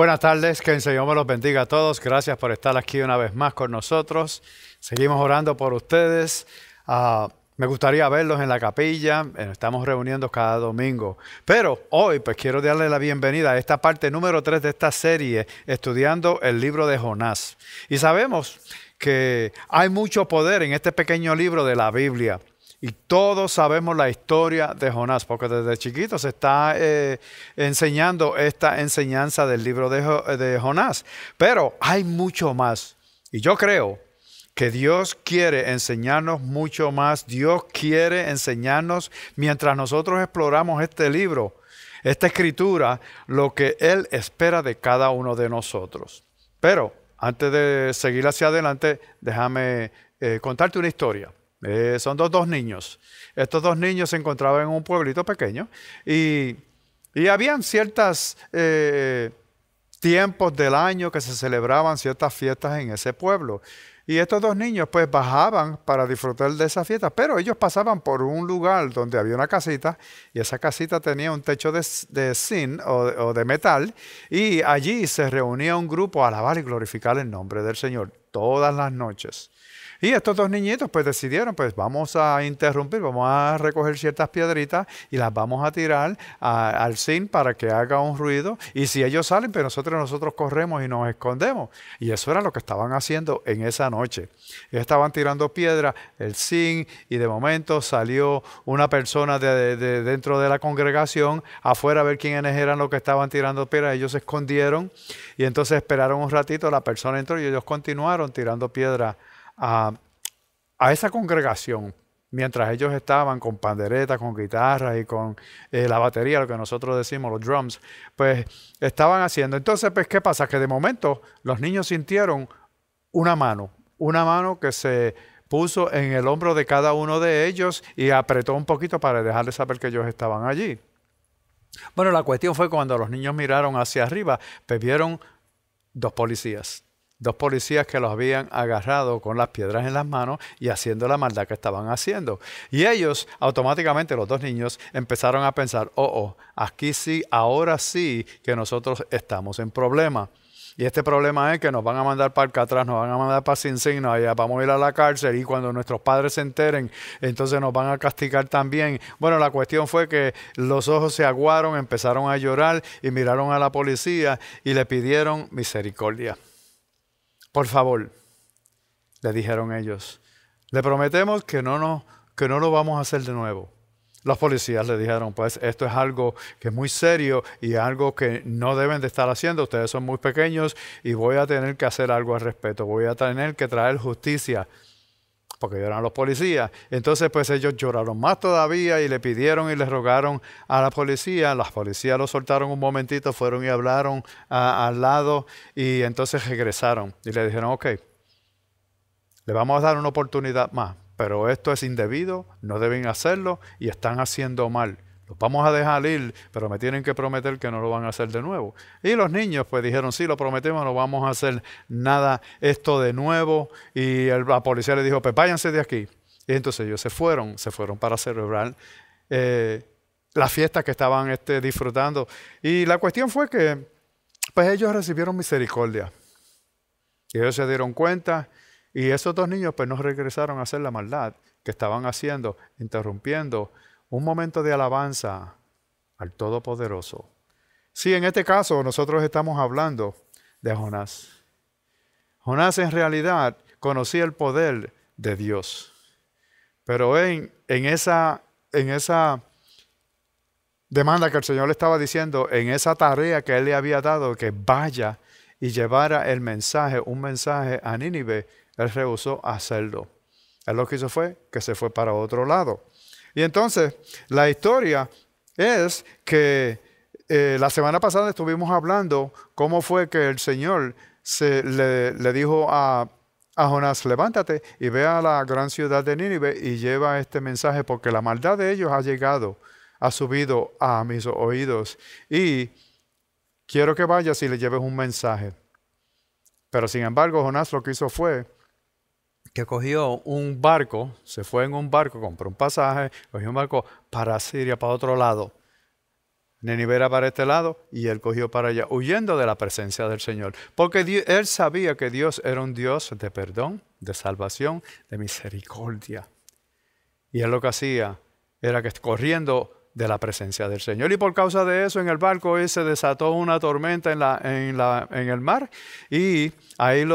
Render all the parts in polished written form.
Buenas tardes, que el Señor me los bendiga a todos. Gracias por estar aquí una vez más con nosotros. Seguimos orando por ustedes. Me gustaría verlos en la capilla. Estamos reuniendo cada domingo. Pero hoy pues quiero darle la bienvenida a esta parte número 3 de esta serie, estudiando el libro de Jonás. Y sabemos que hay mucho poder en este pequeño libro de la Biblia. Y todos sabemos la historia de Jonás, porque desde chiquito se está enseñando esta enseñanza del libro de Jonás. Pero hay mucho más. Y yo creo que Dios quiere enseñarnos mucho más. Dios quiere enseñarnos, mientras nosotros exploramos este libro, esta escritura, lo que Él espera de cada uno de nosotros. Pero antes de seguir hacia adelante, déjame contarte una historia. Son dos niños. Estos dos niños se encontraban en un pueblito pequeño y habían ciertos tiempos del año que se celebraban ciertas fiestas en ese pueblo. Y estos dos niños pues bajaban para disfrutar de esas fiestas, pero ellos pasaban por un lugar donde había una casita y esa casita tenía un techo de zinc o de metal, y allí se reunía un grupo a alabar y glorificar el nombre del Señor todas las noches. Y estos dos niñitos pues decidieron, pues vamos a interrumpir, vamos a recoger ciertas piedritas y las vamos a tirar al zinc para que haga un ruido. Y si ellos salen, pues nosotros corremos y nos escondemos. Y eso era lo que estaban haciendo en esa noche. Ellos estaban tirando piedra, el zinc, y de momento salió una persona de dentro de la congregación afuera a ver quiénes eran los que estaban tirando piedra. Ellos se escondieron y entonces esperaron un ratito, la persona entró y ellos continuaron tirando piedra a esa congregación, mientras ellos estaban con panderetas, con guitarras y con la batería, lo que nosotros decimos, los drums, pues estaban haciendo. Entonces, pues, ¿qué pasa? Que de momento los niños sintieron una mano que se puso en el hombro de cada uno de ellos y apretó un poquito para dejarles saber que ellos estaban allí. Bueno, la cuestión fue cuando los niños miraron hacia arriba, pues vieron dos policías que los habían agarrado con las piedras en las manos y haciendo la maldad que estaban haciendo. Y ellos, automáticamente, los dos niños, empezaron a pensar, aquí sí, ahora sí que nosotros estamos en problema. Y este problema es que nos van a mandar para Alcatraz, nos van a mandar para Sing Sing, vamos a ir a la cárcel, y cuando nuestros padres se enteren, entonces nos van a castigar también. Bueno, la cuestión fue que los ojos se aguaron, empezaron a llorar y miraron a la policía y le pidieron misericordia. Por favor, le dijeron ellos, le prometemos que no lo vamos a hacer de nuevo. Los policías le dijeron, pues esto es algo que es muy serio y algo que no deben de estar haciendo. Ustedes son muy pequeños y voy a tener que hacer algo al respecto. Voy a tener que traer justicia, porque eran los policías. Entonces pues ellos lloraron más todavía y le pidieron y le rogaron a la policía. Las policías lo soltaron un momentito, fueron y hablaron al lado y entonces regresaron y le dijeron, ok, le vamos a dar una oportunidad más, pero esto es indebido, no deben hacerlo y están haciendo mal. Los vamos a dejar ir, pero me tienen que prometer que no lo van a hacer de nuevo. Y los niños pues dijeron, sí, lo prometemos, no vamos a hacer nada esto de nuevo. Y la policía le dijo, pues váyanse de aquí. Y entonces ellos se fueron para celebrar la fiesta que estaban disfrutando. Y la cuestión fue que pues ellos recibieron misericordia. Y ellos se dieron cuenta, y esos dos niños pues no regresaron a hacer la maldad que estaban haciendo, interrumpiendo un momento de alabanza al Todopoderoso. Sí, en este caso nosotros estamos hablando de Jonás. Jonás en realidad conocía el poder de Dios. Pero en esa demanda que el Señor le estaba diciendo, en esa tarea que Él le había dado, que vaya y llevara un mensaje a Nínive, Él rehusó hacerlo. Él lo que hizo fue que se fue para otro lado. Y entonces, la historia es que la semana pasada estuvimos hablando cómo fue que el Señor le dijo a Jonás, levántate y ve a la gran ciudad de Nínive y lleva este mensaje, porque la maldad de ellos ha subido a mis oídos, y quiero que vayas y le lleves un mensaje. Pero sin embargo, Jonás lo que hizo fue que cogió un barco, se fue en un barco, compró un pasaje, cogió un barco para Siria, para otro lado. Nínive era para este lado y él cogió para allá, huyendo de la presencia del Señor. Porque él sabía que Dios era un Dios de perdón, de salvación, de misericordia. Y él lo que hacía era que corriendo de la presencia del Señor. Y por causa de eso en el barco se desató una tormenta en el mar y ahí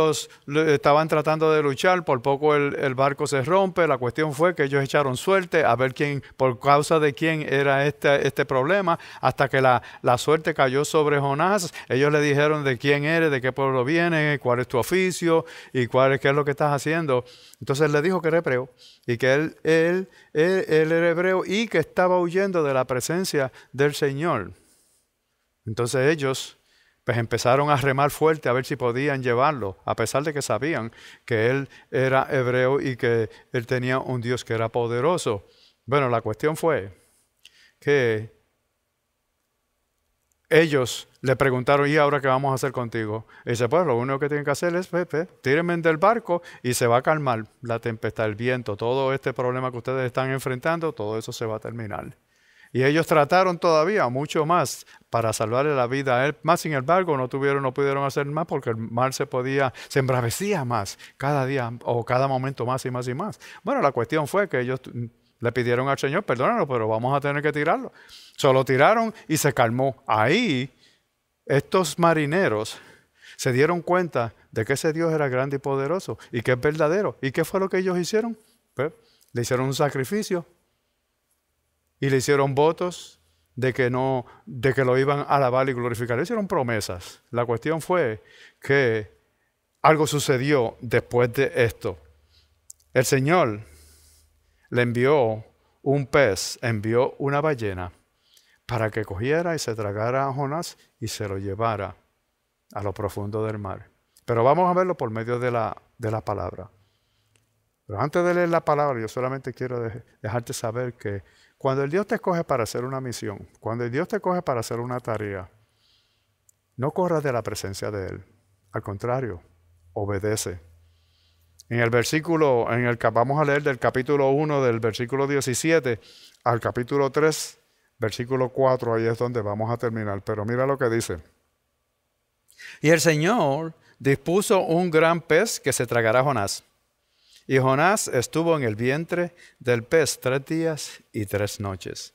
estaban tratando de luchar, por poco el barco se rompe. La cuestión fue que ellos echaron suerte a ver por causa de quién era este problema, hasta que la suerte cayó sobre Jonás. Ellos le dijeron de quién eres, de qué pueblo vienes, cuál es tu oficio y qué es lo que estás haciendo. Entonces le dijo que era hebreo y que él era hebreo y que estaba huyendo de la presencia del Señor. Entonces ellos pues empezaron a remar fuerte a ver si podían llevarlo, a pesar de que sabían que él era hebreo y que él tenía un Dios que era poderoso. Bueno, la cuestión fue que ellos le preguntaron, ¿y ahora qué vamos a hacer contigo? Y dice, pues lo único que tienen que hacer es, tírenme del barco y se va a calmar la tempestad, el viento, todo este problema que ustedes están enfrentando, todo eso se va a terminar. Y ellos trataron todavía mucho más para salvarle la vida a él. Más sin embargo, no pudieron hacer más porque el mar se embravecía más cada día o cada momento más y más y más. Bueno, la cuestión fue que ellos le pidieron al Señor, perdónalo, pero vamos a tener que tirarlo. Solo tiraron y se calmó. Ahí estos marineros se dieron cuenta de que ese Dios era grande y poderoso y que es verdadero. ¿Y qué fue lo que ellos hicieron? Pues, le hicieron un sacrificio y le hicieron votos de que lo iban a alabar y glorificar. Le hicieron promesas. La cuestión fue que algo sucedió después de esto. El Señor le envió un pez, envió una ballena para que cogiera y se tragara a Jonás y se lo llevara a lo profundo del mar. Pero vamos a verlo por medio de la palabra. Pero antes de leer la palabra, yo solamente quiero dejarte saber que cuando el Dios te escoge para hacer una misión, cuando el Dios te escoge para hacer una tarea, no corras de la presencia de Él. Al contrario, obedece. Vamos a leer del capítulo 1 del versículo 17 al capítulo 3, versículo 4, ahí es donde vamos a terminar. Pero mira lo que dice. Y el Señor dispuso un gran pez que se tragara a Jonás. Y Jonás estuvo en el vientre del pez 3 días y 3 noches.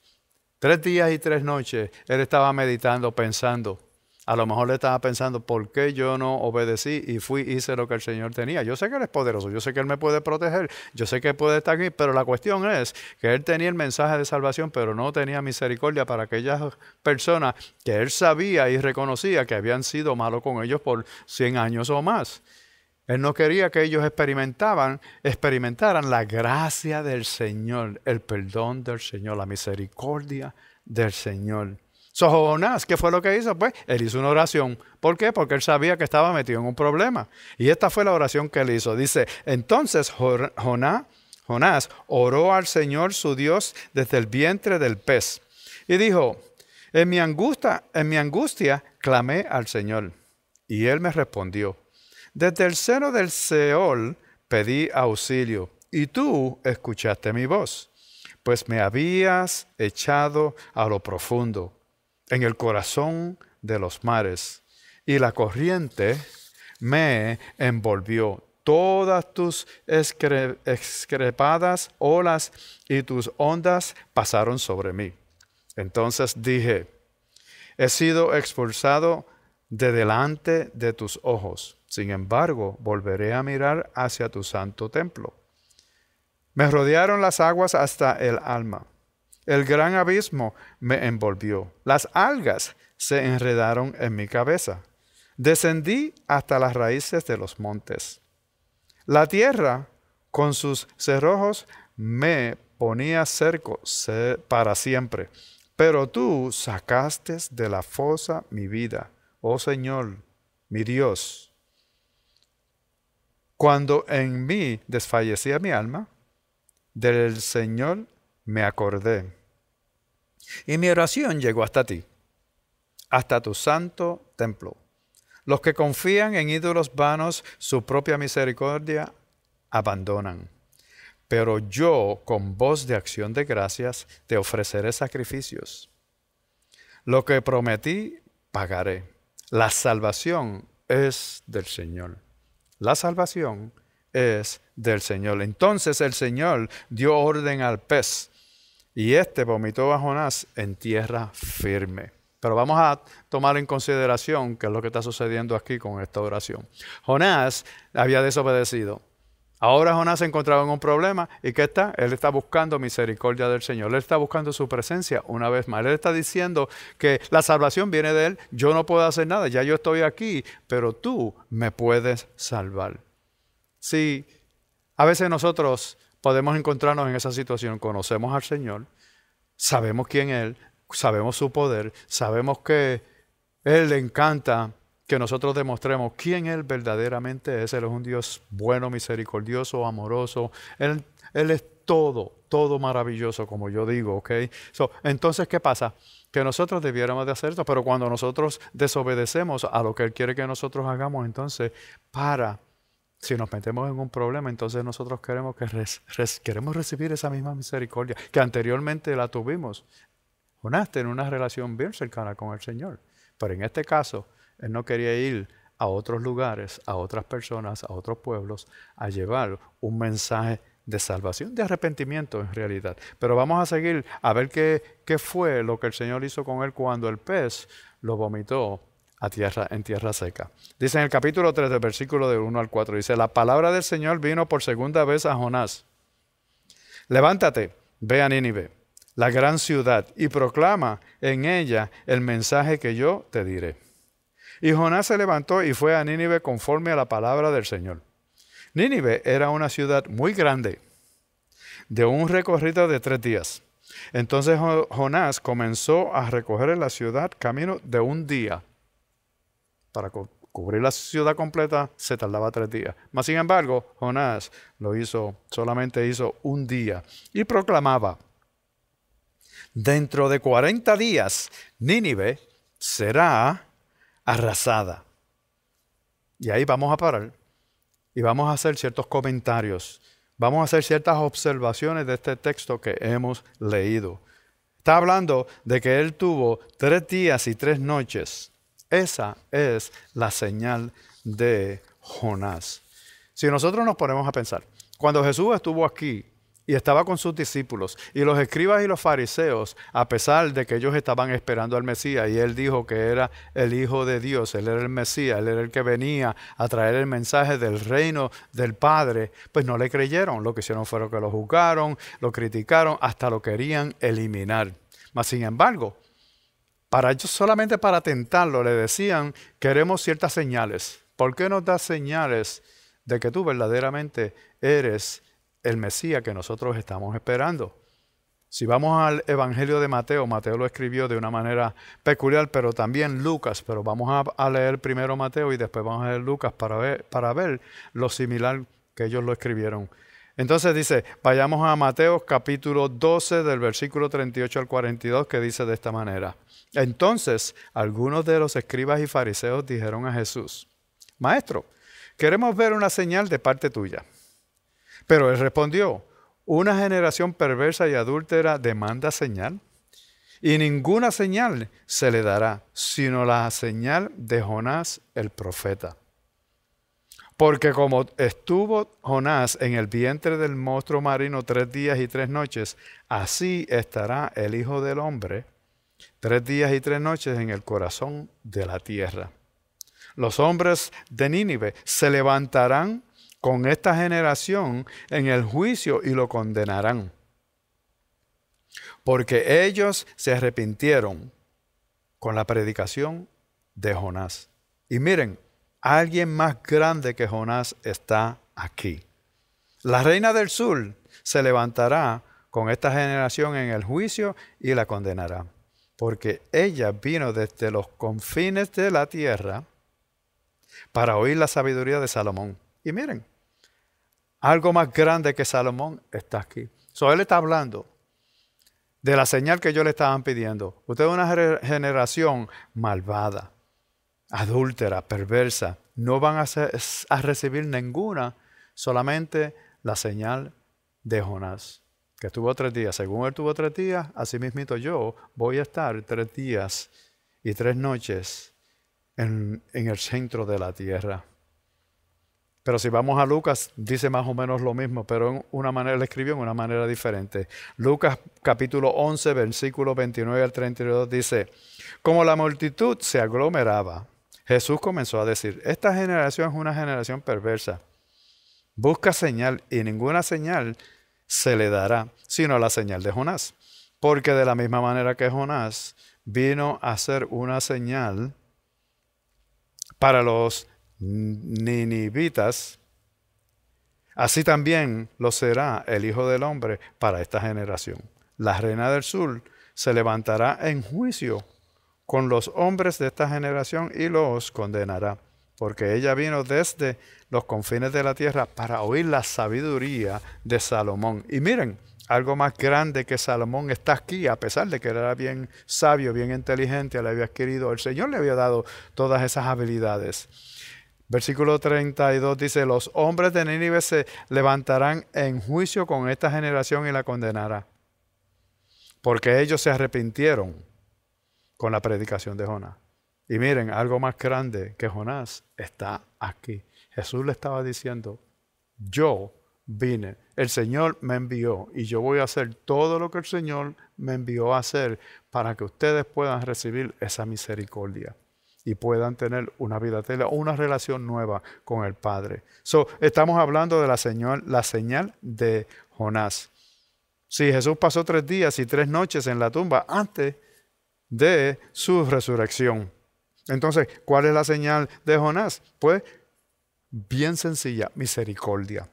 3 días y 3 noches él estaba meditando, pensando. A lo mejor le estaba pensando, ¿por qué yo no obedecí y hice lo que el Señor tenía? Yo sé que Él es poderoso, yo sé que Él me puede proteger, yo sé que puede estar aquí, pero la cuestión es que Él tenía el mensaje de salvación, pero no tenía misericordia para aquellas personas que Él sabía y reconocía que habían sido malos con ellos por 100 años o más. Él no quería que ellos experimentaran la gracia del Señor, el perdón del Señor, la misericordia del Señor. Jonás, ¿qué fue lo que hizo? Pues él hizo una oración. ¿Por qué? Porque él sabía que estaba metido en un problema. Y esta fue la oración que él hizo. Dice, entonces Jonás oró al Señor su Dios desde el vientre del pez. Y dijo, en mi angustia clamé al Señor. Y él me respondió. Desde el seno del Seol pedí auxilio, y tú escuchaste mi voz, pues me habías echado a lo profundo, en el corazón de los mares, y la corriente me envolvió. Todas tus excrepadas olas y tus ondas pasaron sobre mí. Entonces dije, he sido expulsado de delante de tus ojos. Sin embargo, volveré a mirar hacia tu santo templo. Me rodearon las aguas hasta el alma. El gran abismo me envolvió. Las algas se enredaron en mi cabeza. Descendí hasta las raíces de los montes. La tierra, con sus cerrojos, me ponía cerco para siempre. Pero tú sacaste de la fosa mi vida, oh Señor, mi Dios. Cuando en mí desfallecía mi alma, del Señor me acordé. Y mi oración llegó hasta ti, hasta tu santo templo. Los que confían en ídolos vanos, su propia misericordia abandonan. Pero yo, con voz de acción de gracias, te ofreceré sacrificios. Lo que prometí, pagaré. La salvación es del Señor. La salvación es del Señor. Entonces el Señor dio orden al pez y éste vomitó a Jonás en tierra firme. Pero vamos a tomar en consideración qué es lo que está sucediendo aquí con esta oración. Jonás había desobedecido. Ahora Jonás se encontraba en un problema. ¿Y qué está? Él está buscando misericordia del Señor. Él está buscando su presencia una vez más. Él está diciendo que la salvación viene de Él. Yo no puedo hacer nada. Ya yo estoy aquí, pero tú me puedes salvar. Sí, a veces nosotros podemos encontrarnos en esa situación. Conocemos al Señor, sabemos quién es Él, sabemos su poder, sabemos que Él le encanta que nosotros demostremos quién Él verdaderamente es. Él es un Dios bueno, misericordioso, amoroso. Él es todo maravilloso, como yo digo, ¿ok? Entonces, ¿qué pasa? Que nosotros debiéramos de hacer esto, pero cuando nosotros desobedecemos a lo que Él quiere que nosotros hagamos, entonces, si nos metemos en un problema, entonces nosotros queremos recibir esa misma misericordia que anteriormente la tuvimos. Jonás tenía una relación bien cercana con el Señor, pero en este caso, él no quería ir a otros lugares, a otras personas, a otros pueblos, a llevar un mensaje de salvación, de arrepentimiento en realidad. Pero vamos a seguir a ver qué fue lo que el Señor hizo con él cuando el pez lo vomitó en tierra seca. Dice en el capítulo 3 del versículo del 1 al 4, dice, la palabra del Señor vino por segunda vez a Jonás. Levántate, ve a Nínive, la gran ciudad, y proclama en ella el mensaje que yo te diré. Y Jonás se levantó y fue a Nínive conforme a la palabra del Señor. Nínive era una ciudad muy grande, de un recorrido de 3 días. Entonces Jonás comenzó a recorrer la ciudad camino de un día. Para cubrir la ciudad completa se tardaba 3 días. Mas sin embargo, Jonás solamente hizo un día y proclamaba, dentro de 40 días Nínive será arrasada. Y ahí vamos a parar y vamos a hacer ciertos comentarios. Vamos a hacer ciertas observaciones de este texto que hemos leído. Está hablando de que él tuvo 3 días y 3 noches. Esa es la señal de Jonás. Si nosotros nos ponemos a pensar, cuando Jesús estuvo aquí y estaba con sus discípulos y los escribas y los fariseos, a pesar de que ellos estaban esperando al Mesías y él dijo que era el Hijo de Dios, él era el Mesías, él era el que venía a traer el mensaje del reino del Padre, pues no le creyeron. Lo que hicieron fue que lo juzgaron, lo criticaron, hasta lo querían eliminar. Mas sin embargo, solamente para tentarlo, le decían, queremos ciertas señales. ¿Por qué nos das señales de que tú verdaderamente eres el Mesías que nosotros estamos esperando? Si vamos al Evangelio de Mateo, Mateo lo escribió de una manera peculiar, pero también Lucas. Pero vamos a leer primero Mateo y después vamos a leer Lucas para ver lo similar que ellos lo escribieron. Entonces dice, vayamos a Mateo capítulo 12 del versículo 38 al 42, que dice de esta manera. Entonces, algunos de los escribas y fariseos dijeron a Jesús, Maestro, queremos ver una señal de parte tuya. Pero él respondió, una generación perversa y adúltera demanda señal, y ninguna señal se le dará, sino la señal de Jonás el profeta. Porque como estuvo Jonás en el vientre del monstruo marino 3 días y 3 noches, así estará el Hijo del Hombre 3 días y 3 noches en el corazón de la tierra. Los hombres de Nínive se levantarán con esta generación en el juicio y lo condenarán. Porque ellos se arrepintieron con la predicación de Jonás. Y miren, alguien más grande que Jonás está aquí. La reina del sur se levantará con esta generación en el juicio y la condenará. Porque ella vino desde los confines de la tierra para oír la sabiduría de Salomón. Y miren, algo más grande que Salomón está aquí. Él está hablando de la señal que ellos le estaban pidiendo. Usted es una generación malvada, adúltera, perversa. No van a recibir ninguna, solamente la señal de Jonás. que estuvo 3 días. Según él tuvo 3 días, así mismito yo voy a estar 3 días y 3 noches en el centro de la tierra. Pero si vamos a Lucas, dice más o menos lo mismo, pero en una manera, le escribió en una manera diferente. Lucas capítulo 11, versículo 29 al 32 dice, como la multitud se aglomeraba, Jesús comenzó a decir, esta generación es una generación perversa. Busca señal y ninguna señal se le dará, sino la señal de Jonás. Porque de la misma manera que Jonás vino a ser una señal para los ninivitas, así también lo será el Hijo del Hombre para esta generación. La reina del sur se levantará en juicio con los hombres de esta generación y los condenará, porque ella vino desde los confines de la tierra para oír la sabiduría de Salomón. Y miren, algo más grande que Salomón está aquí, a pesar de que era bien sabio, bien inteligente, le había adquirido, el Señor le había dado todas esas habilidades. Versículo 32 dice, los hombres de Nínive se levantarán en juicio con esta generación y la condenará, porque ellos se arrepintieron con la predicación de Jonás. Y miren, algo más grande que Jonás está aquí. Jesús le estaba diciendo, yo vine, el Señor me envió y yo voy a hacer todo lo que el Señor me envió a hacer para que ustedes puedan recibir esa misericordia y puedan tener una vida eterna, una relación nueva con el Padre. Estamos hablando de la señal de Jonás. Sí, Jesús pasó 3 días y 3 noches en la tumba antes de su resurrección. Entonces, ¿cuál es la señal de Jonás? Pues, bien sencilla, misericordia.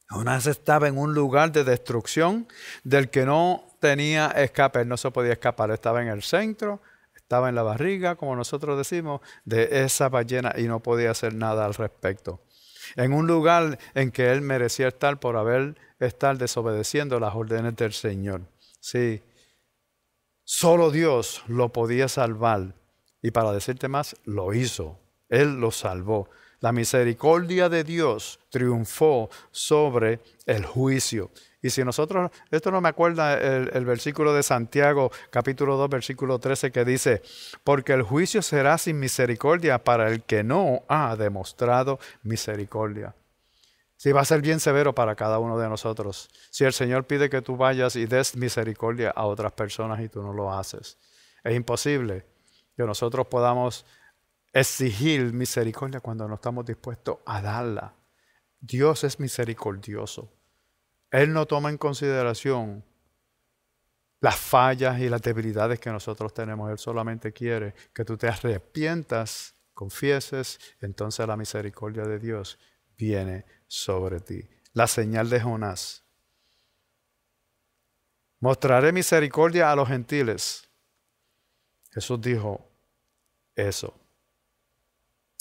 Jonás estaba en un lugar de destrucción del que no tenía escape, él no se podía escapar, estaba en el centro, estaba en la barriga, como nosotros decimos, de esa ballena y no podía hacer nada al respecto. En un lugar en que él merecía estar por estar desobedeciendo las órdenes del Señor. Sí, solo Dios lo podía salvar y para decirte más, lo hizo. Él lo salvó. La misericordia de Dios triunfó sobre el juicio. Y si nosotros, esto no me acuerda el versículo de Santiago, capítulo 2, versículo 13, que dice, porque el juicio será sin misericordia para el que no ha demostrado misericordia. Sí, va a ser bien severo para cada uno de nosotros. Si el Señor pide que tú vayas y des misericordia a otras personas y tú no lo haces, es imposible que nosotros podamos exigir misericordia cuando no estamos dispuestos a darla. Dios es misericordioso. Él no toma en consideración las fallas y las debilidades que nosotros tenemos. Él solamente quiere que tú te arrepientas, confieses, entonces la misericordia de Dios viene sobre ti. La señal de Jonás. Mostraré misericordia a los gentiles. Jesús dijo eso.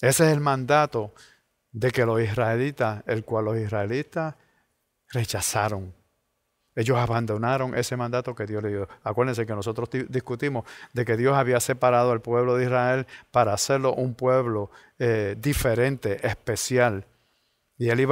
Ese es el mandato de que los israelitas, el cual los israelitas rechazaron. Ellos abandonaron ese mandato que Dios le dio. Acuérdense que nosotros discutimos de que Dios había separado al pueblo de Israel para hacerlo un pueblo diferente, especial. Y Él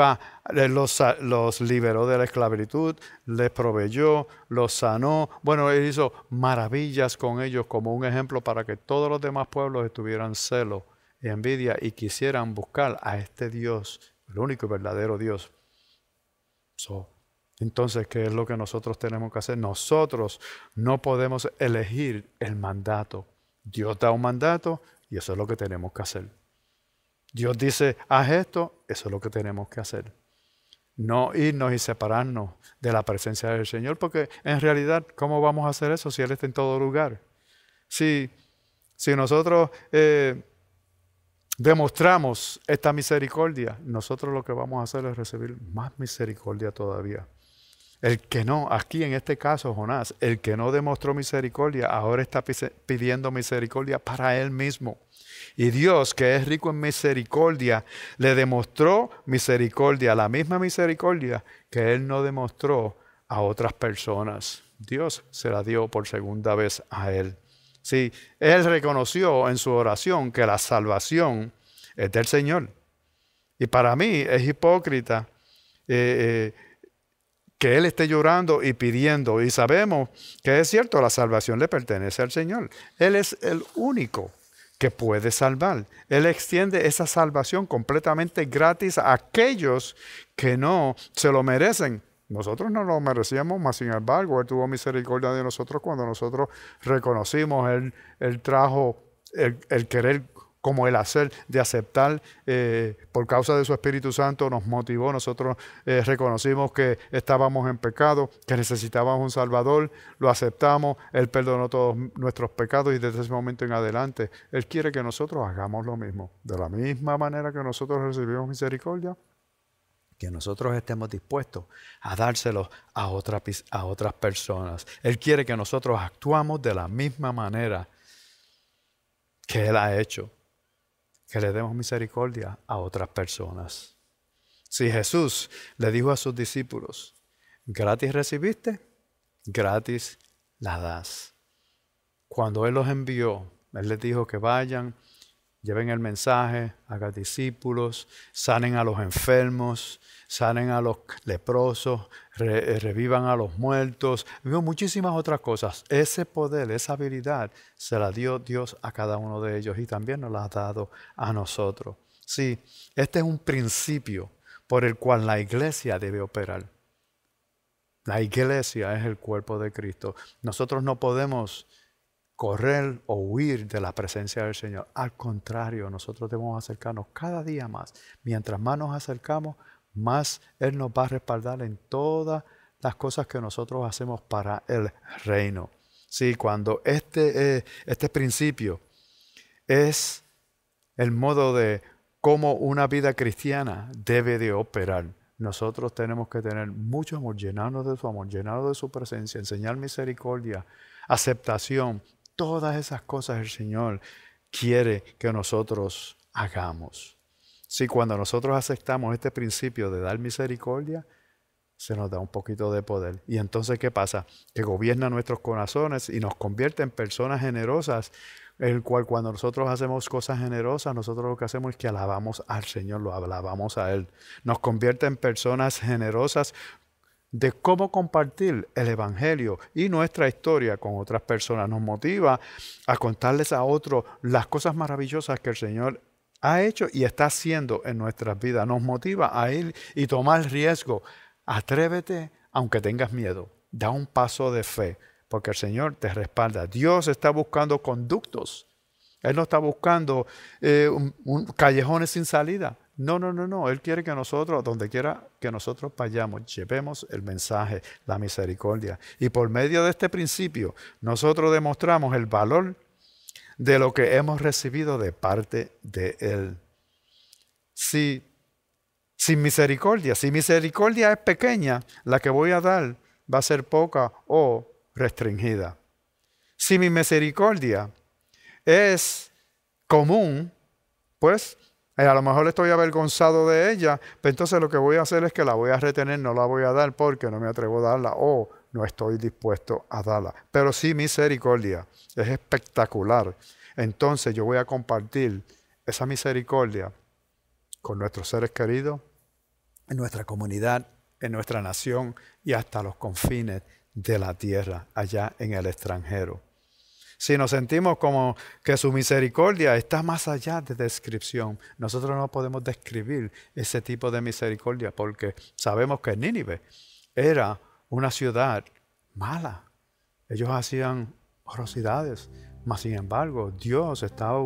los liberó de la esclavitud, les proveyó, los sanó. Bueno, Él hizo maravillas con ellos como un ejemplo para que todos los demás pueblos estuvieran celo y envidia y quisieran buscar a este Dios, el único y verdadero Dios. Entonces, ¿qué es lo que nosotros tenemos que hacer? Nosotros no podemos elegir el mandato. Dios da un mandato y eso es lo que tenemos que hacer. Dios dice, haz esto, eso es lo que tenemos que hacer. No irnos y separarnos de la presencia del Señor, porque en realidad, ¿cómo vamos a hacer eso si Él está en todo lugar? Si nosotros demostramos esta misericordia, nosotros lo que vamos a hacer es recibir más misericordia todavía. El que no, aquí en este caso Jonás, el que no demostró misericordia, ahora está pidiendo misericordia para él mismo. Y Dios, que es rico en misericordia, le demostró misericordia, la misma misericordia que Él no demostró a otras personas. Dios se la dio por segunda vez a Él. Sí, Él reconoció en su oración que la salvación es del Señor. Y para mí es hipócrita que que Él esté llorando y pidiendo. Y sabemos que es cierto, la salvación le pertenece al Señor. Él es el único que puede salvar. Él extiende esa salvación completamente gratis a aquellos que no se lo merecen. Nosotros no lo merecíamos, mas sin embargo, Él tuvo misericordia de nosotros cuando nosotros reconocimos. Él trajo el querer como el hacer de aceptar por causa de su Espíritu Santo nos motivó. Nosotros reconocimos que estábamos en pecado, que necesitábamos un Salvador, lo aceptamos, Él perdonó todos nuestros pecados y desde ese momento en adelante Él quiere que nosotros hagamos lo mismo. De la misma manera que nosotros recibimos misericordia, que nosotros estemos dispuestos a dárselo a otras personas. Él quiere que nosotros actuamos de la misma manera que Él ha hecho, que le demos misericordia a otras personas. Si Jesús le dijo a sus discípulos, gratis recibiste, gratis la das. Cuando Él los envió, Él les dijo que vayan, lleven el mensaje, hagan discípulos, sanen a los enfermos, sanen a los leprosos, revivan a los muertos, vio muchísimas otras cosas. Ese poder, esa habilidad, se la dio Dios a cada uno de ellos y también nos la ha dado a nosotros. Sí, este es un principio por el cual la iglesia debe operar. La iglesia es el cuerpo de Cristo. Nosotros no podemos correr o huir de la presencia del Señor. Al contrario, nosotros debemos acercarnos cada día más. Mientras más nos acercamos, más Él nos va a respaldar en todas las cosas que nosotros hacemos para el reino. Sí, cuando este principio es el modo de cómo una vida cristiana debe de operar. Nosotros tenemos que tener mucho amor, llenarnos de su amor, llenarnos de su presencia, enseñar misericordia, aceptación. Todas esas cosas el Señor quiere que nosotros hagamos. Si cuando nosotros aceptamos este principio de dar misericordia, se nos da un poquito de poder. Y entonces, ¿qué pasa? Que gobierna nuestros corazones y nos convierte en personas generosas, el cual cuando nosotros hacemos cosas generosas, nosotros lo que hacemos es que alabamos al Señor, lo alabamos a Él. Nos convierte en personas generosas de cómo compartir el Evangelio y nuestra historia con otras personas. Nos motiva a contarles a otros las cosas maravillosas que el Señor ha hecho y está haciendo en nuestras vidas. Nos motiva a ir y tomar riesgo. Atrévete aunque tengas miedo. Da un paso de fe porque el Señor te respalda. Dios está buscando conductos. Él no está buscando callejones sin salida. No. Él quiere que nosotros, donde quiera que nosotros vayamos, llevemos el mensaje, la misericordia. Y por medio de este principio, nosotros demostramos el valor de lo que hemos recibido de parte de Él. Si misericordia es pequeña, la que voy a dar va a ser poca o restringida. Si mi misericordia es común, pues a lo mejor estoy avergonzado de ella, pero entonces lo que voy a hacer es que la voy a retener, no la voy a dar porque no me atrevo a darla o no estoy dispuesto a darla. Pero si misericordia es espectacular, entonces yo voy a compartir esa misericordia con nuestros seres queridos, en nuestra comunidad, en nuestra nación y hasta los confines de la tierra, allá en el extranjero. Si nos sentimos como que su misericordia está más allá de descripción, nosotros no podemos describir ese tipo de misericordia porque sabemos que Nínive era una ciudad mala. Ellos hacían horrorosidades, mas sin embargo Dios estaba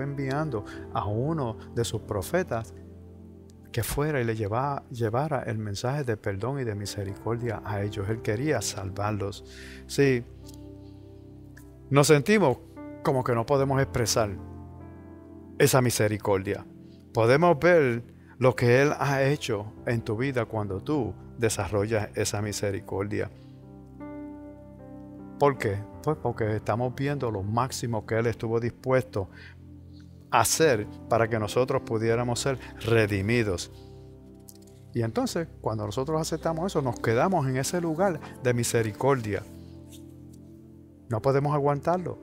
enviando a uno de sus profetas que fuera y le llevara el mensaje de perdón y de misericordia a ellos. Él quería salvarlos. Sí, nos sentimos como que no podemos expresar esa misericordia. Podemos ver lo que Él ha hecho en tu vida cuando tú desarrollas esa misericordia. ¿Por qué? Pues porque estamos viendo lo máximo que Él estuvo dispuesto a hacer para que nosotros pudiéramos ser redimidos. Y entonces, cuando nosotros aceptamos eso, nos quedamos en ese lugar de misericordia. No podemos aguantarlo.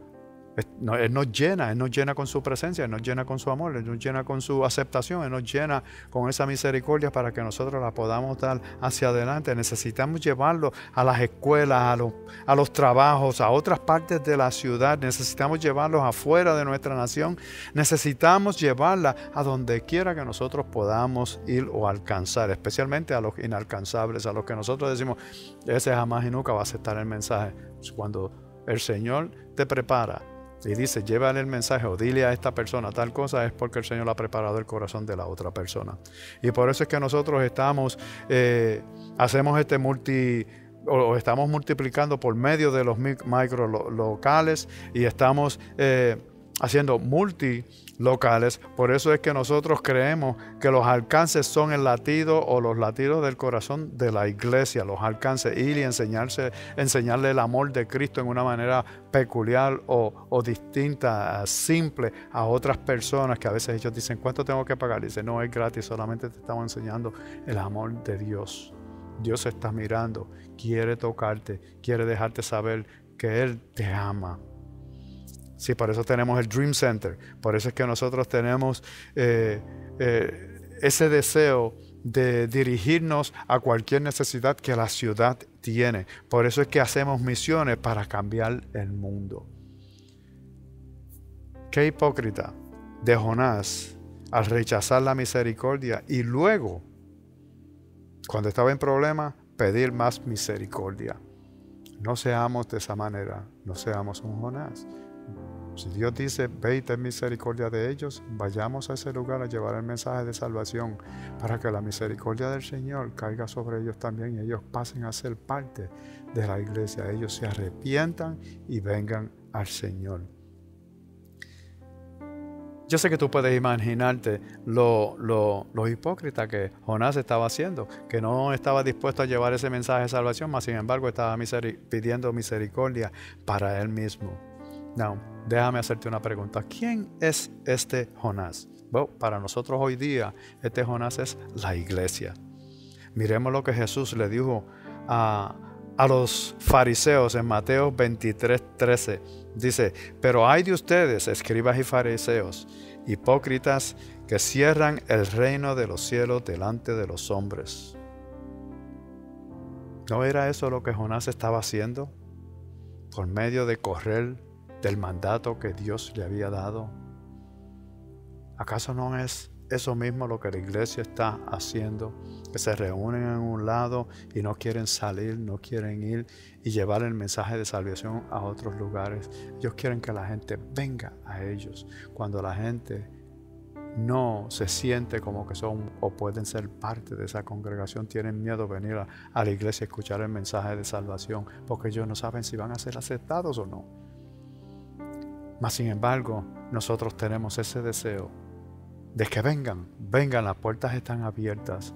Él nos llena con su presencia, Él nos llena con su amor, Él nos llena con su aceptación, Él nos llena con esa misericordia para que nosotros la podamos dar hacia adelante. Necesitamos llevarlo a las escuelas, a los trabajos, a otras partes de la ciudad. Necesitamos llevarlos afuera de nuestra nación. Necesitamos llevarla a donde quiera que nosotros podamos ir o alcanzar, especialmente a los inalcanzables, a los que nosotros decimos, ese jamás y nunca va a aceptar el mensaje. Cuando el Señor te prepara y dice, llévale el mensaje o dile a esta persona tal cosa, es porque el Señor ha preparado el corazón de la otra persona. Y por eso es que nosotros hacemos estamos multiplicando por medio de los micro locales y estamos haciendo multilocales. Por eso es que nosotros creemos que los alcances son el latido o los latidos del corazón de la iglesia. Los alcances, ir y enseñarle el amor de Cristo en una manera peculiar o distinta, simple a otras personas que a veces ellos dicen, ¿cuánto tengo que pagar? Dicen, no, es gratis, solamente te estamos enseñando el amor de Dios. Dios está mirando, quiere tocarte, quiere dejarte saber que Él te ama. Sí, por eso tenemos el Dream Center. Por eso es que nosotros tenemos ese deseo de dirigirnos a cualquier necesidad que la ciudad tiene. Por eso es que hacemos misiones para cambiar el mundo. Qué hipócrita de Jonás al rechazar la misericordia y luego, cuando estaba en problemas, pedir más misericordia. No seamos de esa manera, no seamos un Jonás. Si Dios dice, ve y ten misericordia de ellos, vayamos a ese lugar a llevar el mensaje de salvación para que la misericordia del Señor caiga sobre ellos también y ellos pasen a ser parte de la iglesia. Ellos se arrepientan y vengan al Señor. Yo sé que tú puedes imaginarte lo hipócrita que Jonás estaba haciendo, que no estaba dispuesto a llevar ese mensaje de salvación, mas sin embargo estaba pidiendo misericordia para él mismo. No, déjame hacerte una pregunta. ¿Quién es este Jonás? Bueno, para nosotros hoy día, este Jonás es la iglesia. Miremos lo que Jesús le dijo a los fariseos en Mateo 23:13. Dice, pero hay de ustedes, escribas y fariseos, hipócritas que cierran el reino de los cielos delante de los hombres. ¿No era eso lo que Jonás estaba haciendo? Por medio de correr del mandato que Dios le había dado. ¿Acaso no es eso mismo lo que la iglesia está haciendo? Que se reúnen en un lado y no quieren salir, no quieren ir y llevar el mensaje de salvación a otros lugares. Ellos quieren que la gente venga a ellos. Cuando la gente no se siente como que son o pueden ser parte de esa congregación, tienen miedo de venir a la iglesia a escuchar el mensaje de salvación, porque ellos no saben si van a ser aceptados o no. Mas sin embargo, nosotros tenemos ese deseo de que vengan, las puertas están abiertas.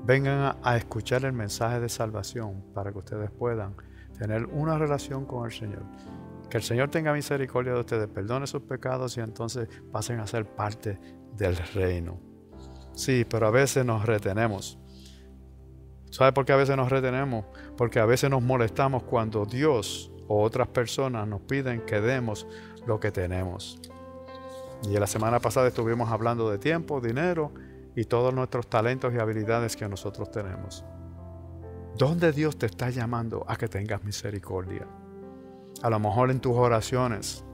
Vengan a escuchar el mensaje de salvación para que ustedes puedan tener una relación con el Señor. Que el Señor tenga misericordia de ustedes, perdone sus pecados y entonces pasen a ser parte del reino. Sí, pero a veces nos retenemos. ¿Sabe por qué a veces nos retenemos? Porque a veces nos molestamos cuando Dios o otras personas nos piden que demos lo que tenemos. Y la semana pasada estuvimos hablando de tiempo, dinero y todos nuestros talentos y habilidades que nosotros tenemos. ¿Dónde Dios te está llamando a que tengas misericordia? A lo mejor en tus oraciones.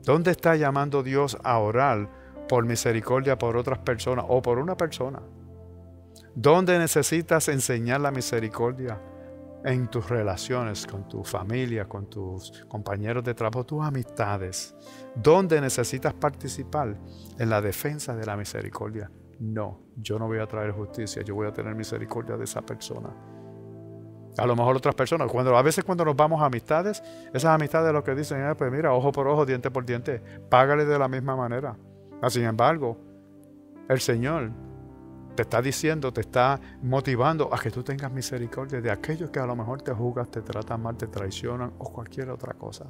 ¿Dónde está llamando Dios a orar por misericordia por otras personas o por una persona? ¿Dónde necesitas enseñar la misericordia? En tus relaciones con tu familia, con tus compañeros de trabajo, tus amistades. ¿Dónde necesitas participar en la defensa de la misericordia? No, yo no voy a traer justicia, yo voy a tener misericordia de esa persona. A lo mejor otras personas, a veces cuando nos vamos a amistades, esas amistades lo que dicen es, pues mira, ojo por ojo, diente por diente, págale de la misma manera. Sin embargo, el Señor te está diciendo, te está motivando a que tú tengas misericordia de aquellos que a lo mejor te juzgan, te tratan mal, te traicionan o cualquier otra cosa.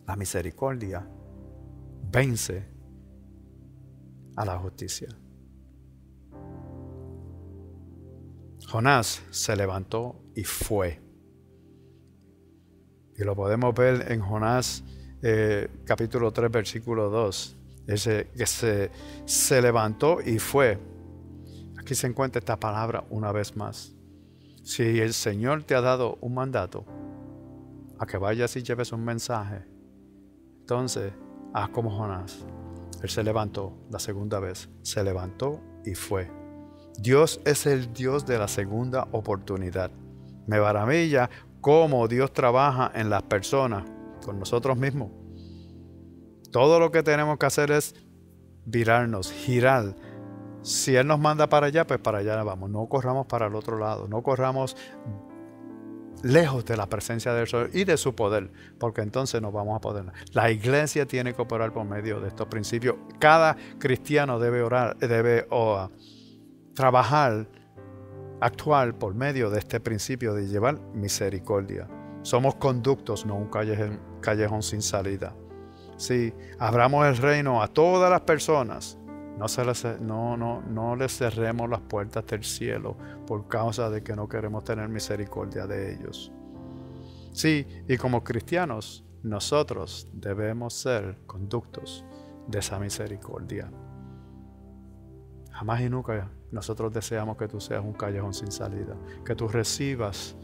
La misericordia vence a la justicia. Jonás se levantó y fue. Y lo podemos ver en Jonás capítulo 3, versículo 2. Ese que se levantó y fue. Aquí se encuentra esta palabra una vez más. Si el Señor te ha dado un mandato a que vayas y lleves un mensaje, entonces haz como Jonás. Él se levantó la segunda vez. Se levantó y fue. Dios es el Dios de la segunda oportunidad. Me maravilla cómo Dios trabaja en las personas, con nosotros mismos. Todo lo que tenemos que hacer es virarnos, girar. Si Él nos manda para allá, pues para allá vamos. No corramos para el otro lado. No corramos lejos de la presencia del Señor y de su poder, porque entonces no vamos a poder. La iglesia tiene que operar por medio de estos principios. Cada cristiano debe trabajar, actuar por medio de este principio de llevar misericordia. Somos conductos, no un callejón sin salida. Sí, abramos el reino a todas las personas. No les cerremos las puertas del cielo por causa de que no queremos tener misericordia de ellos. Sí, y como cristianos, nosotros debemos ser conductos de esa misericordia. Jamás y nunca nosotros deseamos que tú seas un callejón sin salida, que tú recibas,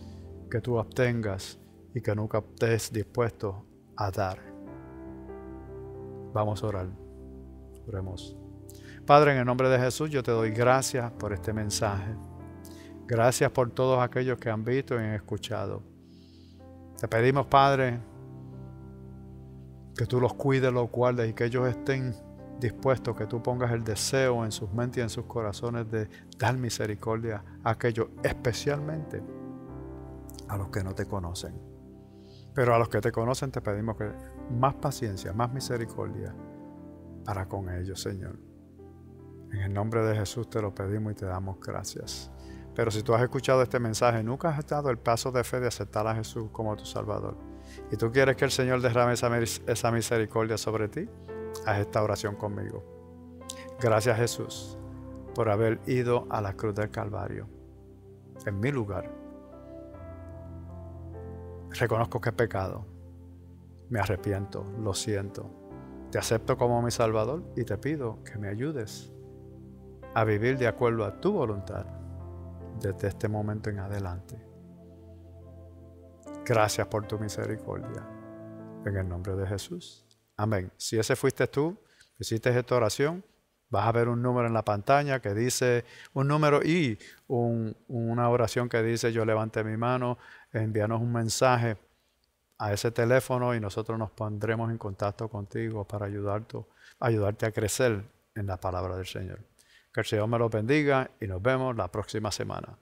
que tú obtengas y que nunca estés dispuesto a dar. Vamos a orar. Oremos. Padre, en el nombre de Jesús, yo te doy gracias por este mensaje. Gracias por todos aquellos que han visto y han escuchado. Te pedimos, Padre, que tú los cuides, los guardes y que ellos estén dispuestos, que tú pongas el deseo en sus mentes y en sus corazones de dar misericordia a aquellos, especialmente a los que no te conocen. Pero a los que te conocen te pedimos que más paciencia, más misericordia para con ellos, Señor. En el nombre de Jesús te lo pedimos y te damos gracias. Pero si tú has escuchado este mensaje, nunca has dado el paso de fe de aceptar a Jesús como tu Salvador, y tú quieres que el Señor derrame esa misericordia sobre ti, haz esta oración conmigo. Gracias, Jesús, por haber ido a la cruz del Calvario en mi lugar. Reconozco que he pecado. Me arrepiento, lo siento. Te acepto como mi Salvador y te pido que me ayudes a vivir de acuerdo a tu voluntad desde este momento en adelante. Gracias por tu misericordia. En el nombre de Jesús. Amén. Si ese fuiste tú, que hiciste esta oración, vas a ver un número en la pantalla que dice, un número y una oración que dice, yo levanté mi mano, envíanos un mensaje a ese teléfono y nosotros nos pondremos en contacto contigo para ayudarte a crecer en la palabra del Señor. Que el Señor me los bendiga y nos vemos la próxima semana.